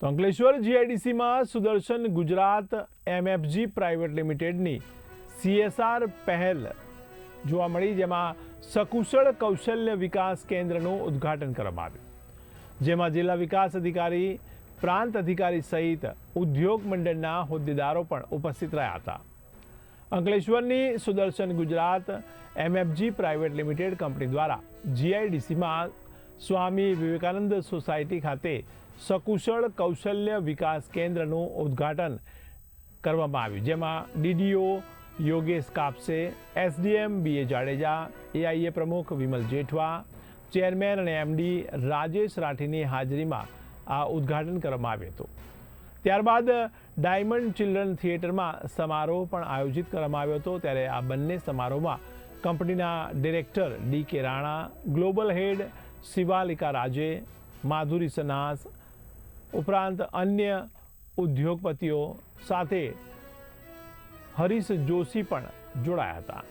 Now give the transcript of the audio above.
તો Ankleshwar જીઆઈડીસીમાં Sudarshan Gujarat MFG private લિમિટેડની CSR પહેલ જોવા મળી, જેમાં સકુશળ કૌશલ્ય વિકાસ કેન્દ્રનું ઉદ્ઘાટન કરવામાં આવ્યું, જેમાં જિલ્લા વિકાસ અધિકારી, પ્રાંત અધિકારી સહિત ઉદ્યોગ મંડળના હોદ્દેદારો પણ ઉપસ્થિત રહ્યા હતા. અંકલેશ્વરની Sudarshan Gujarat MFG private limited company દ્વારા જીઆઈડીસીમાં સ્વામી વિવેકાનંદ સોસાયટી ખાતે સકુશળ કૌશલ્ય વિકાસ કેન્દ્રનું ઉદ્ઘાટન કરવામાં આવ્યું, જેમાં DDO Yogesh Kapse, SDM BA Jadeja, AIA પ્રમુખ વિમલ જેઠવા, ચેરમેન અને MD રાજેશ રાઠીની હાજરીમાં આ ઉદ્ઘાટન કરવામાં આવ્યું હતું. ત્યારબાદ ડાયમંડ ચિલ્ડ્રન થિયેટરમાં સમારોહ પણ આયોજિત કરવામાં આવ્યો હતો. ત્યારે આ બંને સમારોહમાં કંપનીના ડિરેક્ટર DK રાણા, ગ્લોબલ હેડ શિવાલિકા રાજે, માધુરી સનાસ ઉપરાંત અન્ય ઉદ્યોગપતિઓ સાથે હરીશ જોશી પણ જોડાયા હતા.